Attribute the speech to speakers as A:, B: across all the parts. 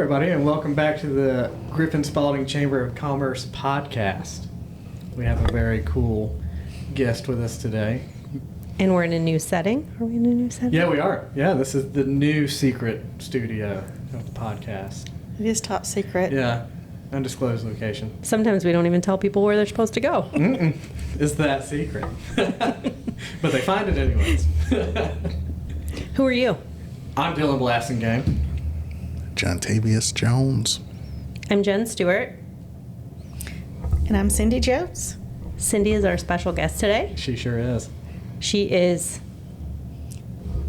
A: everybody, and welcome back to the Griffin+Spalding Chamber of Commerce podcast. We have a very cool guest with us today.
B: And we're in a new setting. Are we in a new setting?
A: Yeah, we are. Yeah, this is the new secret studio of the podcast.
C: It is top secret.
A: Yeah, undisclosed location.
B: Sometimes we don't even tell people where they're supposed to go.
A: It's that secret. But they find it anyways.
B: Who are you?
A: I'm Dylan Blastingame.
D: Jontavius Jones.
B: I'm Jen Stewart.
C: And I'm Cindy Jones.
B: Cindy is our special guest today.
A: She sure is.
B: She is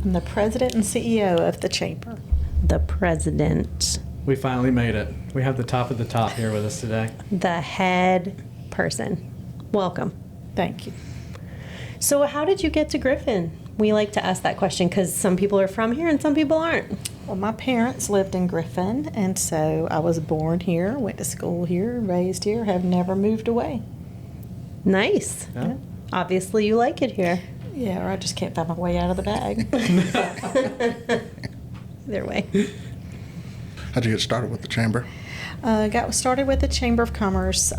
C: I'm the president and CEO of the chamber.
B: the president,
A: We finally made it. We have the top of the top here with us today.
B: the head person. Welcome.
C: Thank you.
B: So how did you get to Griffin? We like to ask that question because some people are from here and some people aren't.
C: Well, my parents lived in Griffin, and so I was born here, went to school here, raised here, have never moved away.
B: Nice.
A: Yeah.
B: Obviously you like it here.
C: Yeah, or I just can't find my way out of the bag.
B: Either way.
D: How'd you get started with the chamber?
C: Got started with the Chamber of Commerce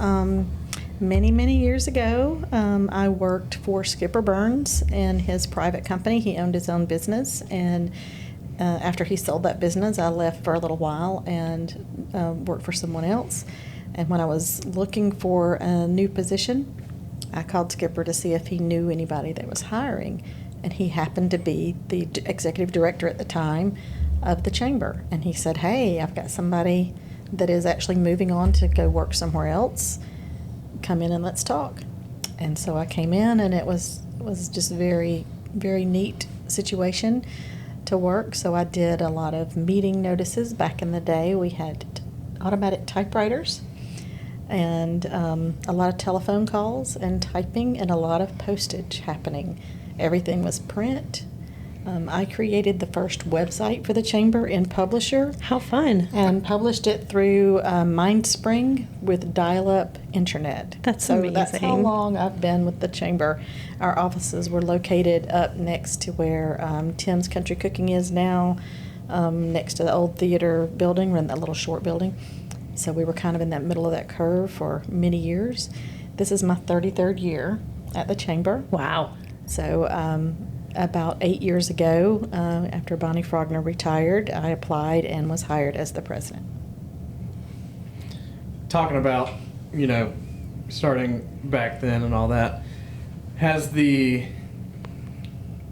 C: many years ago. I worked for Skipper Burns in his private company. He owned his own business, and after he sold that business, I left for a little while and worked for someone else. And when I was looking for a new position, I called Skipper to see if he knew anybody that was hiring, and he happened to be the executive director at the time of the chamber. And he said, "Hey, I've got somebody that is actually moving on to go work somewhere else. Come in and let's talk." And so I came in, and it was just a very neat situation to work. So I did a lot of meeting notices. Back in the day, we had automatic typewriters, and a lot of telephone calls and typing, and a lot of postage happening. Everything was print. I created the first website for the chamber in Publisher.
B: How fun.
C: And published it through MindSpring with dial-up internet.
B: That's
C: so
B: amazing.
C: That's how long I've been with the chamber. Our offices were located up next to where Tim's Country Cooking is now, next to the old theater building, in that little short building. So we were kind of in that middle of that curve for many years. This is my 33rd year at the chamber.
B: Wow.
C: So about 8 years ago, after Bonnie Frogner retired, I applied and was hired as the president.
A: Talking about, starting back then and all that, has the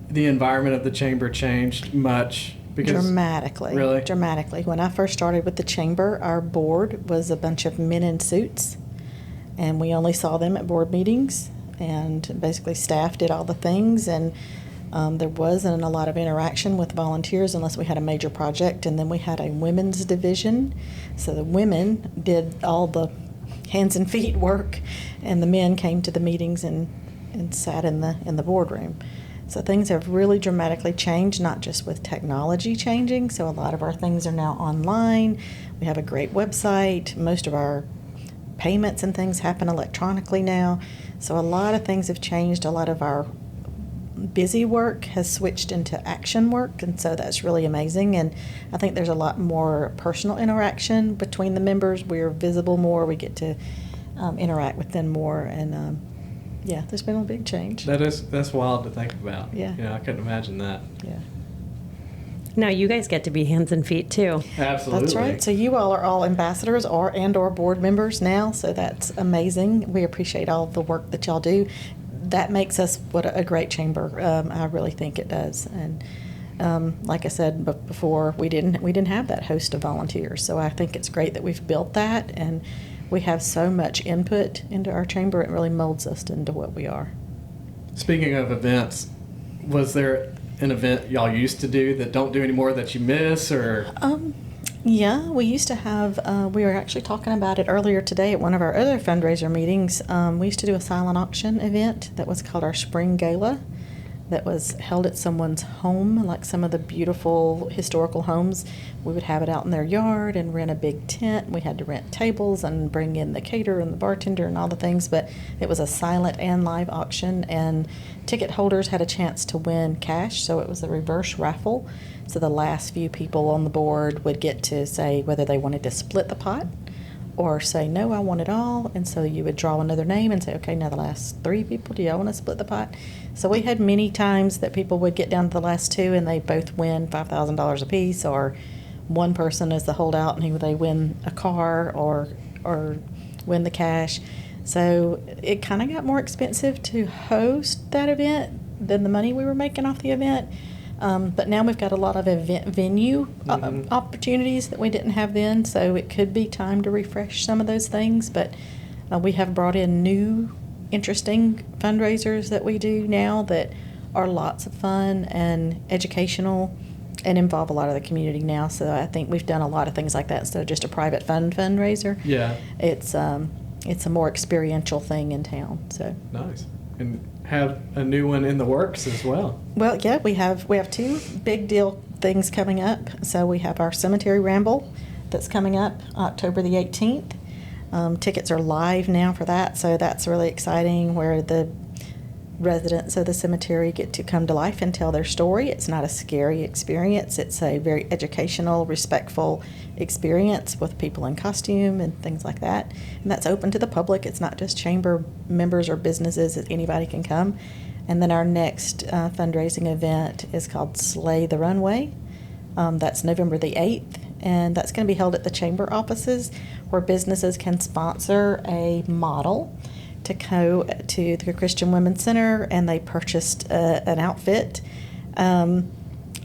A: environment of the chamber changed much?
C: Dramatically.
A: Really?
C: Dramatically. When I first started with the chamber, our board was a bunch of men in suits, and we only saw them at board meetings, and basically staff did all the things, and there wasn't a lot of interaction with volunteers unless we had a major project. And then we had a women's division, so the women did all the hands and feet work, and the men came to the meetings and sat in the boardroom. So things have really dramatically changed, not just with technology changing. So a lot of our things are now online. We have a great website. Most of our payments and things happen electronically now. So a lot of things have changed. A lot of our busy work has switched into action work, and so that's really amazing. And I think there's a lot more personal interaction between the members. We're visible more. We get to interact with them more, and yeah, there's been a big change.
A: That's wild to think about.
C: Yeah.
A: I couldn't imagine that.
C: Yeah.
B: Now you guys get to be hands and feet too.
A: Absolutely.
C: That's right. So you all are all ambassadors or board members now, so that's amazing. We appreciate all the work that y'all do. That makes us what a great chamber. I really think it does. And like I said before, we didn't have that host of volunteers. So I think it's great that we've built that, and we have so much input into our chamber. It really molds us into what we are.
A: Speaking of events, was there an event y'all used to do that don't do anymore that you miss, or?
C: Yeah, we used to have, we were actually talking about it earlier today at one of our other fundraiser meetings. We used to do a silent auction event that was called our Spring Gala. that was held at someone's home, like some of the beautiful historical homes. We would have it out in their yard and rent a big tent. We had to rent tables and bring in the caterer and the bartender and all the things, but it was a silent and live auction, and ticket holders had a chance to win cash, so it was a reverse raffle. So the last few people on the board would get to say whether they wanted to split the pot or say, no, I want it all. And so you would draw another name and say, okay, now the last 3 people, do y'all want to split the pot? So we had many times that people would get down to the last 2 and they both win $5,000 apiece, or one person is the holdout and they win a car or win the cash. So it kind of got more expensive to host that event than the money we were making off the event. But now we've got a lot of event venue opportunities that we didn't have then, so it could be time to refresh some of those things. But we have brought in new, interesting fundraisers that we do now that are lots of fun and educational and involve a lot of the community now. So I think we've done a lot of things like that instead of just a private fundraiser.
A: Yeah.
C: It's a more experiential thing in town. So
A: Nice. And have a new one in the works as well.
C: well, yeah, we have 2 big deal things coming up. So we have our cemetery ramble that's coming up October the 18th. Tickets are live now for that, so that's really exciting, where the residents of the cemetery get to come to life and tell their story. It's not a scary experience. It's a very educational, respectful experience with people in costume and things like that. And that's open to the public. It's not just chamber members or businesses. Anybody can come. And then our next fundraising event is called Sleigh the Runway. That's November the 8th. And that's going to be held at the chamber offices, where businesses can sponsor a model to go to the Christian Women's Center, and they purchased an outfit, and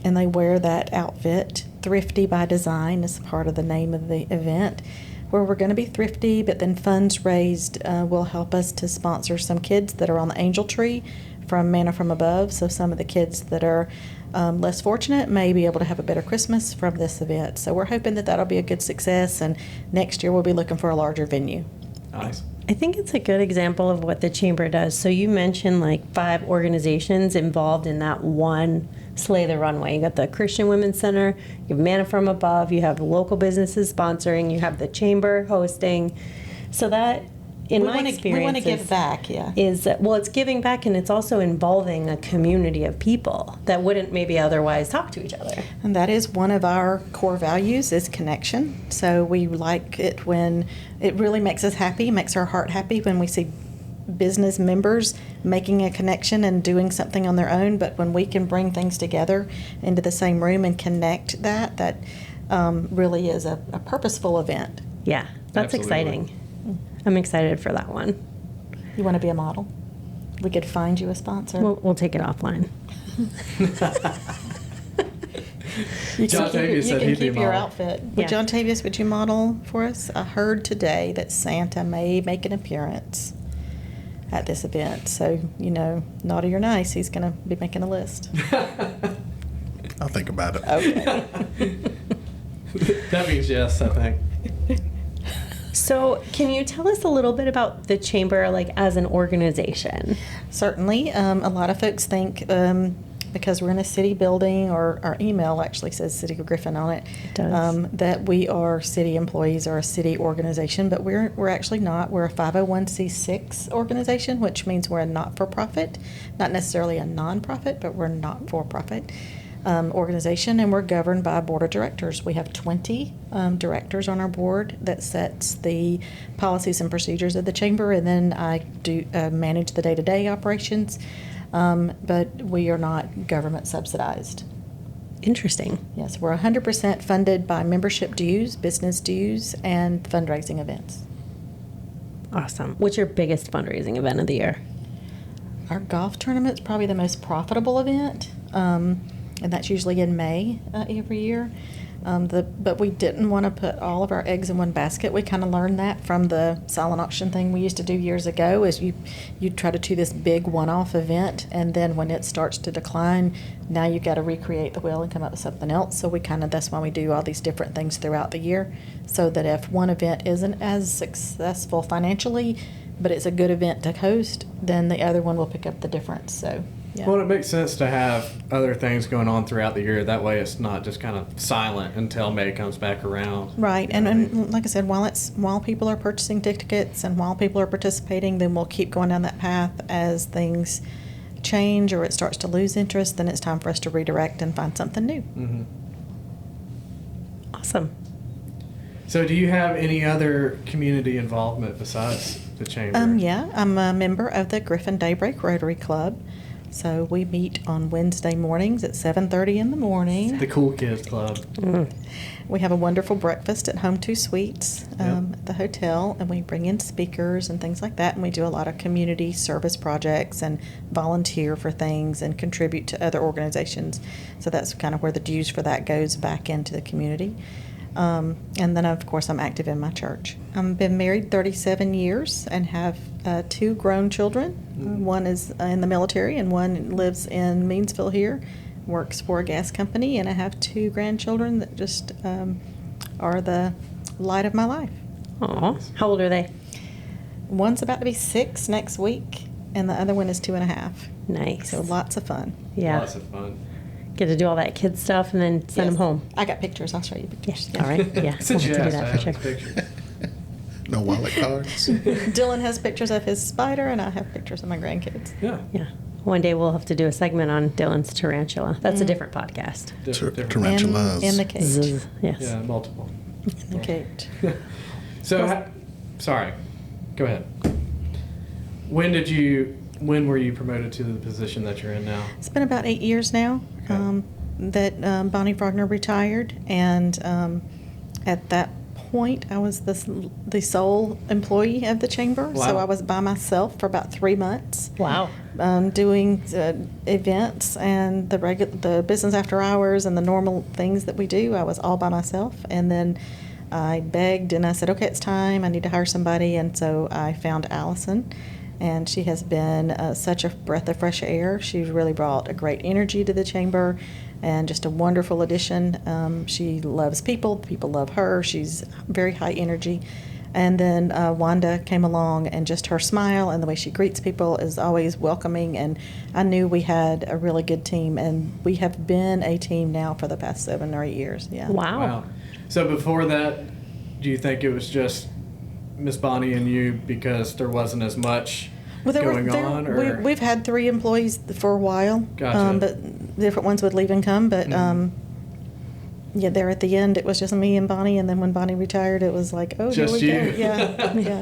C: they wear that outfit. Thrifty by Design is part of the name of the event, where we're going to be thrifty, but then funds raised will help us to sponsor some kids that are on the Angel Tree from Manna from Above. So some of the kids that are less fortunate may be able to have a better Christmas from this event. So we're hoping that that'll be a good success, and next year we'll be looking for a larger venue.
A: Nice.
B: I think it's a good example of what the chamber does. So you mentioned like 5 organizations involved in that one Sleigh the Runway. You got the Christian Women's Center, you have Manna from Above, you have local businesses sponsoring, you have the chamber hosting. So that, in my experience,
C: we want to give back, yeah.
B: It's giving back, and it's also involving a community of people that wouldn't maybe otherwise talk to each other.
C: And that is one of our core values, is connection. So we like it when it really makes us happy, makes our heart happy when we see business members making a connection and doing something on their own. But when we can bring things together into the same room and connect that really is a purposeful event.
B: Yeah, that's
A: Absolutely.
B: exciting. I'm excited for that one.
C: You want to be a model? We could find you a sponsor.
B: We'll take it offline.
C: You
A: Jontavius said
C: can
A: he'd be
C: keep your
A: model.
C: outfit.
B: Yeah.
C: Jontavius, would you model for us? I heard today that Santa may make an appearance at this event. So, naughty or nice, he's going to be making a list.
D: I'll think about it.
C: Okay.
A: That means yes, I think.
B: So can you tell us a little bit about the chamber, like as an organization?
C: Certainly. A lot of folks think because we're in a city building, or our email actually says City of Griffin on it,
B: It does.
C: that we are city employees or a city organization, but we're actually not. We're a 501c6 organization, which means we're a not-for-profit, not necessarily a non-profit, but we're not-for-profit organization, and we're governed by a board of directors. We have 20 directors on our board that sets the policies and procedures of the chamber, and then I do manage the day-to-day operations. But we are not government subsidized.
B: Interesting.
C: Yes, we're 100% funded by membership dues, business dues, and fundraising events.
B: Awesome. What's your biggest fundraising event of the year?
C: Our golf tournament's probably the most profitable event, and that's usually in May every year. But we didn't want to put all of our eggs in one basket. We kind of learned that from the silent auction thing we used to do years ago, is you try to do this big one-off event, and then when it starts to decline, now you've got to recreate the wheel and come up with something else. So that's why we do all these different things throughout the year, so that if one event isn't as successful financially, but it's a good event to host, then the other one will pick up the difference. So Yeah.
A: Well, it makes sense to have other things going on throughout the year. That way it's not just kind of silent until May comes back around.
C: Right,
A: You know what I mean?
C: and like I said, while people are purchasing tickets and while people are participating, then we'll keep going down that path. As things change or it starts to lose interest, then it's time for us to redirect and find something new.
A: Mhm.
B: Awesome.
A: So do you have any other community involvement besides the chamber?
C: Yeah, I'm a member of the Griffin Daybreak Rotary Club. So we meet on Wednesday mornings at 7:30 in the morning.
A: The Cool Kids Club.
C: We have a wonderful breakfast at Home 2 Suites
A: Yep.
C: at the hotel, and we bring in speakers and things like that. And we do a lot of community service projects and volunteer for things and contribute to other organizations. So that's kind of where the dues for that goes back into the community. And then, of course, I'm active in my church. I've been married 37 years and have 2 grown children. One is in the military and one lives in Meansville here, works for a gas company, and I have 2 grandchildren that just are the light of my life.
B: Aw. How old are they?
C: One's about to be 6 next week, and the other one is 2.5.
B: Nice.
C: So lots of fun.
B: Yeah.
A: Lots of fun.
B: Get to do all that kid stuff and then send them
C: Yes.
B: home.
C: I got pictures. I'll show you pictures.
B: All right. Yeah.
A: Since
B: We'll
A: you
B: have to
A: asked,
B: do
A: I
B: that
A: have
B: for
A: these
B: sure.
A: pictures.
D: No wallet cards.
C: Dylan has pictures of his spider, and I have pictures of my grandkids.
A: Yeah.
B: Yeah. One day we'll have to do a segment on Dylan's tarantula. That's a different podcast.
A: Different.
D: Tarantulas.
C: In the cage.
B: Zzz. Yes.
A: Yeah, multiple.
C: In the cage.
A: So, sorry. Go ahead. When were you promoted to the position that you're in now?
C: It's been about 8 years now
A: Okay.
C: that Bonnie Frogner retired, and at that point, I was the sole employee of the chamber. So
A: Wow.
C: I was by myself for about 3 months.
B: Wow.
C: Doing events and the business after hours and the normal things that we do. I was all by myself, and then I begged and I said, okay, it's time. I need to hire somebody, and so I found Allison, and she has been such a breath of fresh air. She's really brought a great energy to the chamber, and just a wonderful addition. She loves people. People love her. She's very high energy. And then Wanda came along, and just her smile and the way she greets people is always welcoming. And I knew we had a really good team, and we have been a team now for the past 7 or 8 years. Yeah.
B: Wow.
A: So before that, do you think it was just Miss Bonnie and you because there wasn't as much going on? Or?
C: We've had 3 employees for a while,
A: Gotcha.
C: but different ones would leave and come. But yeah, there at the end, it was just me and Bonnie, and then when Bonnie retired, it was like, oh,
A: Just
C: here we
A: you.
C: go. Yeah, yeah.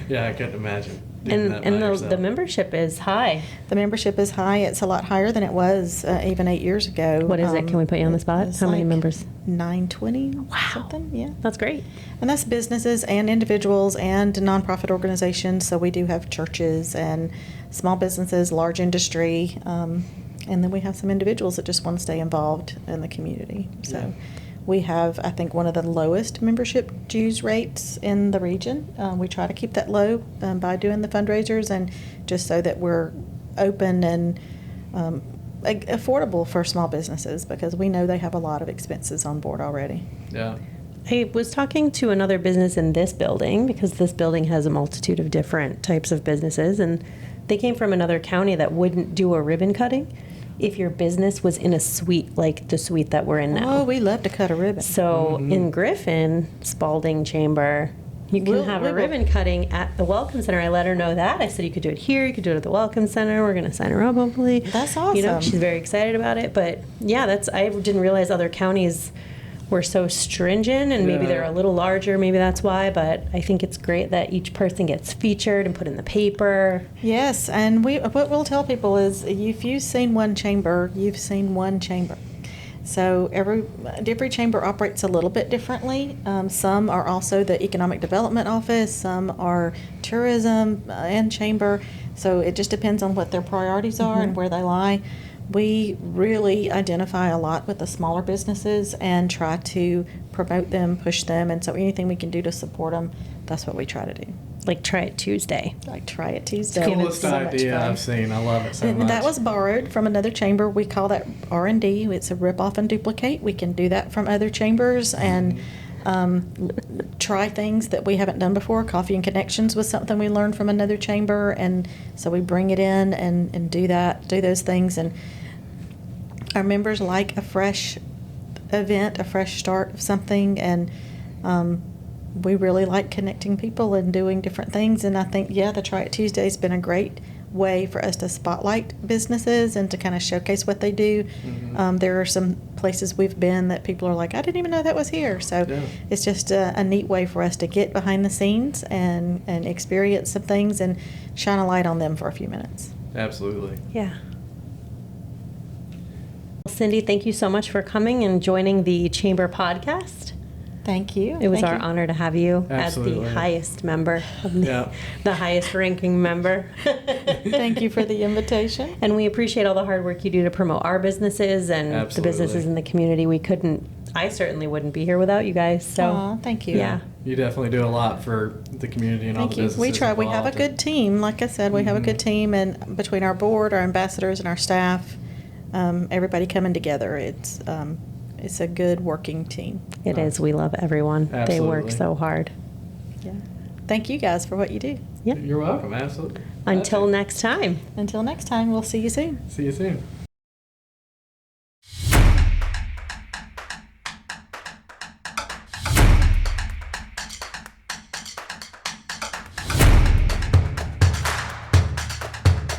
A: Yeah, I couldn't imagine. doing that by
B: And the
A: yourself.
B: membership is high.
C: The membership is high. It's a lot higher than it was even 8 years ago.
B: What is it? Can we put you on the spot?
C: it's
B: How many
C: like
B: members?
C: 920
B: Wow.
C: something, yeah.
B: That's great.
C: And that's businesses and individuals and nonprofit organizations. So we do have churches and small businesses, large industry, and then we have some individuals that just want to stay involved in the community. So
A: Yeah.
C: we have, I think, one of the lowest membership dues rates in the region. We try to keep that low by doing the fundraisers, and just so that we're open and affordable for small businesses, because we know they have a lot of expenses on board already.
A: Yeah.
B: I was talking to another business in this building, because this building has a multitude of different types of businesses, and they came from another county that wouldn't do a ribbon cutting if your business was in a suite like the suite that we're in now.
C: Oh, we love to cut a ribbon.
B: So in Griffin+Spalding Chamber, you can have a ribbon cutting at the Welcome Center. I let her know that. I said you could do it here, you could do it at the Welcome Center. We're going to sign her up, hopefully.
C: That's
B: You know,
C: awesome.
B: she's very excited about it. But yeah, I didn't realize other counties were so stringent, and maybe
A: Yeah.
B: they're a little larger. Maybe that's why. But I think it's great that each person gets featured and put in the paper.
C: Yes, and what we'll tell people is, if you've seen one chamber, you've seen one chamber. So every chamber operates a little bit differently. Some are also the economic development office. Some are tourism and chamber. So it just depends on what their priorities are and where they lie. We really identify a lot with the smaller businesses and try to promote them, push them, and so anything we can do to support them, that's what we try to do.
B: Like Try It Tuesday.
C: Like Try It Tuesday.
A: Coolest
C: so much
A: idea
C: fun.
A: I've seen. I love it so
C: And
A: much.
C: that was borrowed from another chamber. We call that R&D. It's a rip off and duplicate. We can do that from other chambers, and try things that we haven't done before. Coffee and Connections was something we learned from another chamber, and so we bring it in and do those things. And our members like a fresh event, a fresh start of something, and we really like connecting people and doing different things. And I think, the Try It Tuesday has been a great way for us to spotlight businesses and to kind of showcase what they do.
A: Mm-hmm.
C: There are some places we've been that people are like, I didn't even know that was here. So it's just a neat way for us to get behind the scenes and experience some things and shine a light on them for a few minutes.
A: Absolutely.
B: Yeah. Cindy, thank you so much for coming and joining the Chamber podcast.
C: Thank you.
B: It was
C: Thank
B: our
C: you.
B: honor to have you
A: Absolutely.
B: as the highest member, the highest ranking member.
C: Thank you for the invitation.
B: And we appreciate all the hard work you do to promote our businesses and
A: Absolutely.
B: the businesses in the community. I certainly wouldn't be here without you guys. So
C: Aw, thank you.
B: Yeah.
A: You definitely do a lot for the community and all
C: Thank
A: the
C: you.
A: businesses
C: We try. We have a
A: involved.
C: good team. Like I said, we have a good team, and between our board, our ambassadors, and our staff, everybody coming together, it's a good working team.
B: It is. We love everyone. They work
A: Absolutely.
B: so hard.
C: Yeah. Thank you guys for what you do.
B: Yeah.
A: You're welcome. Absolutely.
B: Until next time.
C: Until next time, we'll see you soon.
A: See you soon.